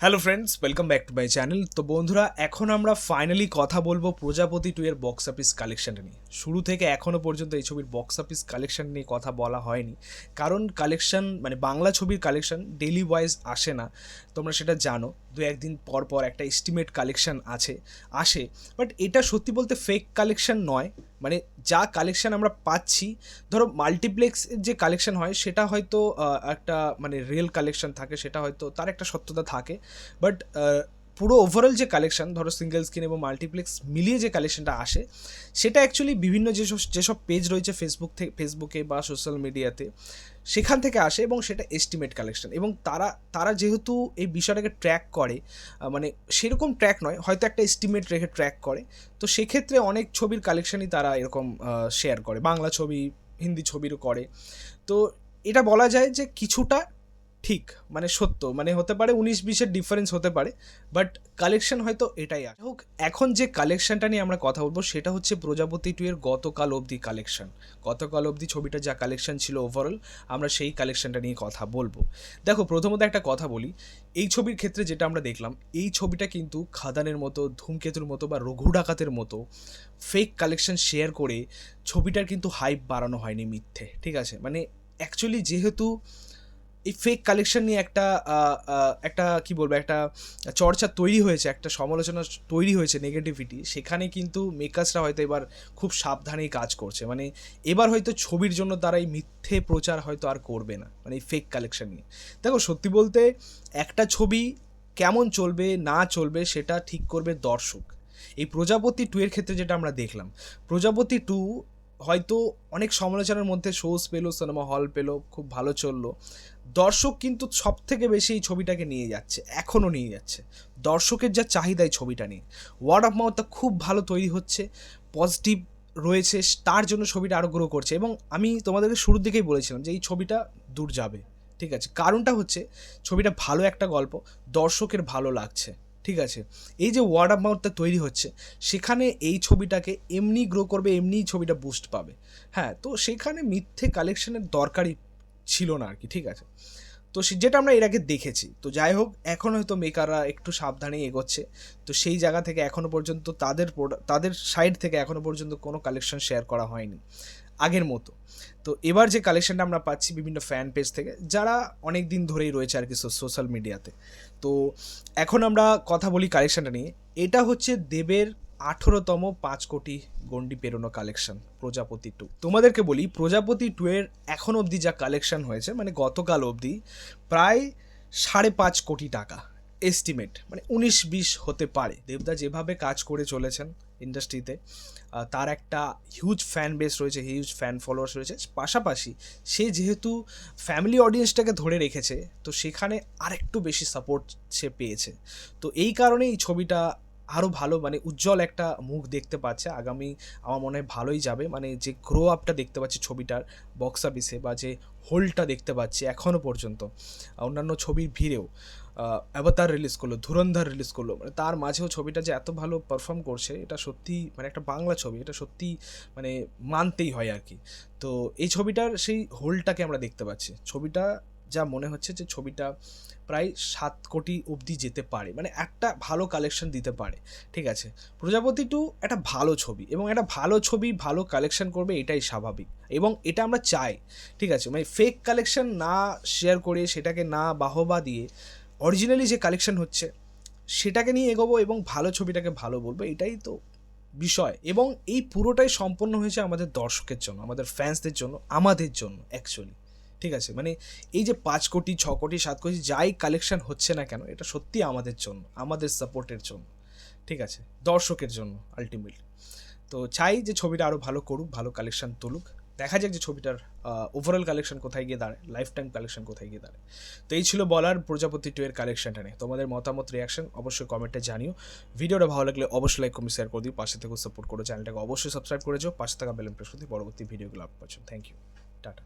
Hello friends, welcome back to my channel. তো বন্ধুরা, এখন আমরা ফাইনালি কথা বলবো প্রজাপতি 2 এর বক্স অফিস কালেকশনটা নিয়ে। শুরু থেকে এখনও পর্যন্ত এই ছবির বক্স অফিস কালেকশন নিয়ে কথা বলা হয়নি, কারণ কালেকশন মানে বাংলা ছবির কালেকশন ডেলি ওয়াইজ আসে না, তোমরা সেটা জানো। দু একদিন পর পর একটা এস্টিমেট কালেকশন আসে, বাট এটা সত্যি বলতে ফেক কালেকশন নয়। মানে যা কালেকশন আমরা পাচ্ছি, ধরো মাল্টিপ্লেক্সের যে কালেকশন হয় সেটা হয়তো একটা মানে রিয়েল কালেকশন থাকে, সেটা হয়তো তার একটা সত্যতা থাকে। বাট পুরো ওভারঅল যে কালেকশন, ধরো সিঙ্গেল স্ক্রিন এবং মাল্টিপ্লেক্স মিলিয়ে যে কালেকশনটা আসে, সেটা অ্যাকচুয়ালি বিভিন্ন যেসব পেজ রয়েছে ফেসবুকে বা সোশ্যাল মিডিয়াতে, সেখান থেকে আসে এবং সেটা এস্টিমেট কালেকশন। এবং তারা যেহেতু এই বিষয়টাকে ট্র্যাক করে, মানে সেরকম ট্র্যাক নয়, হয়তো একটা এস্টিমেট রেখে ট্র্যাক করে। তো সেক্ষেত্রে অনেক ছবির কালেকশনই তারা এরকম শেয়ার করে, বাংলা ছবি হিন্দি ছবিরও করে। তো এটা বলা যায় যে কিছুটা ঠিক, মানে সত্য, মানে হতে পারে 19-20-এর ডিফারেন্স হতে পারে, বাট কালেকশন হয়তো এটাই আছে হোক। এখন যে কালেকশনটা নিয়ে আমরা কথা বলবো সেটা হচ্ছে প্রজাপতি 2 এর গতকাল অবধি কালেকশন। গতকাল অবধি ছবিটা যা কালেকশন ছিল ওভারঅল, আমরা সেই কালেকশনটা নিয়ে কথা বলবো। দেখো, প্রথমত একটা কথা বলি, এই ছবির ক্ষেত্রে যেটা আমরা দেখলাম, এই ছবিটা কিন্তু খাদানের মতো, ধূমকেতুর মতো বা রঘু ডাকাতের মতো ফেক কালেকশন শেয়ার করে ছবিটার কিন্তু হাইপ বাড়ানো হয়নি মিথ্যে, ঠিক আছে? মানে অ্যাকচুয়ালি যেহেতু এই ফেক কালেকশন নিয়ে একটা কি বলবো, একটা চর্চা তৈরি হয়েছে, একটা সমালোচনা তৈরি হয়েছে, নেগেটিভিটি, সেখানে কিন্তু মেকার্সরা হয়তো এবার খুব সাবধানেই কাজ করছে। মানে এবার হয়তো ছবির জন্য তারা এই মিথ্যে প্রচার হয়তো আর করবে না, মানে এই ফেক কালেকশন নিয়ে। দেখো, সত্যি বলতে একটা ছবি কেমন চলবে না চলবে সেটা ঠিক করবে দর্শক। এই প্রজাপতি 2 এর ক্ষেত্রে যেটা আমরা দেখলাম, প্রজাপতি 2 হয়তো অনেক সমালোচনার মধ্যে শোজ পেলো, সিনেমা হল পেলো, খুব ভালো চললো। দর্শক কিন্তু সব থেকে বেশি এই ছবিটাকে নিয়ে যাচ্ছে, এখনও নিয়ে যাচ্ছে। দর্শকের যা চাহিদা এই ছবিটা নিয়ে, ওয়ার্ড অফ মাউথটা খুব ভালো তৈরি হচ্ছে, পজিটিভ রয়েছে, তার জন্য ছবিটা আরও গ্রো করছে। এবং আমি তোমাদেরকে শুরুর দিকেই বলেছিলাম যে এই ছবিটা দূর যাবে, ঠিক আছে? কারণটা হচ্ছে ছবিটা ভালো একটা গল্প, দর্শকের ভালো লাগছে, ঠিক আছে? এই যে ওয়ার্ড অফ মাউথটা তৈরি হচ্ছে, সেখানে এই ছবিটাকে এমনি গ্রো করবে, এমনিই ছবিটা বুস্ট পাবে। হ্যাঁ, তো সেখানে মিথ্যে কালেকশনের দরকারই ছিল না আর কি, ঠিক আছে? তো যেটা আমরা এর আগে দেখেছি। তো যাই হোক, এখন হয়তো মেকাররা একটু সাবধানেই এগোচ্ছে। তো সেই জায়গা থেকে এখনও পর্যন্ত তাদের সাইড থেকে এখনও পর্যন্ত কোনো কালেকশন শেয়ার করা হয়নি আগের মতো। তো এবার যে কালেকশনটা আমরা পাচ্ছি বিভিন্ন ফ্যান পেজ থেকে, যারা অনেক দিন ধরেই রয়েছে আর কি সোশ্যাল মিডিয়াতে। তো এখন আমরা কথা বলি কালেকশনটা নিয়ে। এটা হচ্ছে দেবের 18তম 5 কোটি গন্ডি পেরোনো কালেকশন, প্রজাপতি 2। তোমাদেরকে বলি, প্রজাপতি 2 এর এখন অবধি যা কালেকশন হয়েছে, মানে গতকাল অবধি প্রায় 5.5 কোটি টাকা এস্টিমেট, মানে 19-20 হতে পারে। দেবদা যেভাবে কাজ করে চলেছেন ইন্ডাস্ট্রিতে, তার একটা হিউজ ফ্যান বেস রয়েছে, হিউজ ফ্যান ফলোয়ার্স রয়েছে। পাশাপাশি সে যেহেতু ফ্যামিলি অডিয়েন্সটাকে ধরে রেখেছে, তো সেখানে আরেকটু বেশি সাপোর্ট সে পেয়েছে। তো এই কারণে এই ছবিটা আরও ভালো, মানে উজ্জ্বল একটা মুখ দেখতে পাচ্ছে আগামী। আমার মনে হয় ভালোই যাবে, মানে যে গ্রো আপটা দেখতে পাচ্ছি ছবিটার বক্স অফিসে, বা যে হোলটা দেখতে পাচ্ছি এখনও পর্যন্ত অন্যান্য ছবির ভিড়েও। অ্যাভাতার রিলিজ করলো, ধুরন্ধর রিলিজ করলো, মানে তার মাঝেও ছবিটা যে এত ভালো পারফর্ম করছে, এটা সত্যি মানে একটা বাংলা ছবি, এটা সত্যি মানে মানতেই হয় আর কি। তো এই ছবিটার সেই হোলটাকে আমরা দেখতে পাচ্ছি। ছবিটা যা মনে হচ্ছে যে ছবিটা প্রায় 7 কোটি অবধি যেতে পারে, মানে একটা ভালো কালেকশন দিতে পারে, ঠিক আছে? প্রজাপতি 2 একটা ভালো ছবি, এবং একটা ভালো ছবি ভালো কালেকশন করবে, এটাই স্বাভাবিক, এবং এটা আমরা চাই, ঠিক আছে? মানে ফেক কালেকশন না শেয়ার করে, সেটাকে না বাহবা দিয়ে, অরিজিনালি যে কালেকশন হচ্ছে সেটাকে নিয়ে এগোবো এবং ভালো ছবিটাকে ভালো বলবো, এটাই তো বিষয়। এবং এই পুরোটাই সম্পন্ন হয়েছে আমাদের দর্শকের জন্য, আমাদের ফ্যান্সদের জন্য, আমাদের জন্য অ্যাকচুয়ালি, ঠিক আছে? মানে এই যে 5 কোটি, 6 কোটি, 7 কোটি যাই কালেকশন হচ্ছে না কেন, এটা সত্যি আমাদের জন্য, আমাদের সাপোর্টের জন্য, ঠিক আছে? দর্শকের জন্য আলটিমেটলি। তো চাই যে ছবিটা আরও ভালো করুক, ভালো কালেকশন তুলুক। দেখা যাক যে ছবিটার ওভারঅল কালেকশন কোথায় গিয়ে দাঁড়ায়, লাইফ টাইম কালেকশন কোথায় গিয়ে দাঁড়ায়। তো এই ছিল বলার প্রজাপতি 2 এর কালেকশনটা নিয়ে। তোমাদের মতামত, রিয়াকশন অবশ্যই কমেন্টে জানিও। ভিডিওটা ভালো লাগলে অবশ্যই লাইক, কমেন্ট, শেয়ার করে দিও। পাশে থেকেও সাপোর্ট করো, চ্যানেলটাকে অবশ্যই সাবস্ক্রাইব করে যাও, পাশে থাকা বেল প্রেস করে দিও পরবর্তী ভিডিওগুলো আপলোড করছো। Thank you, tata.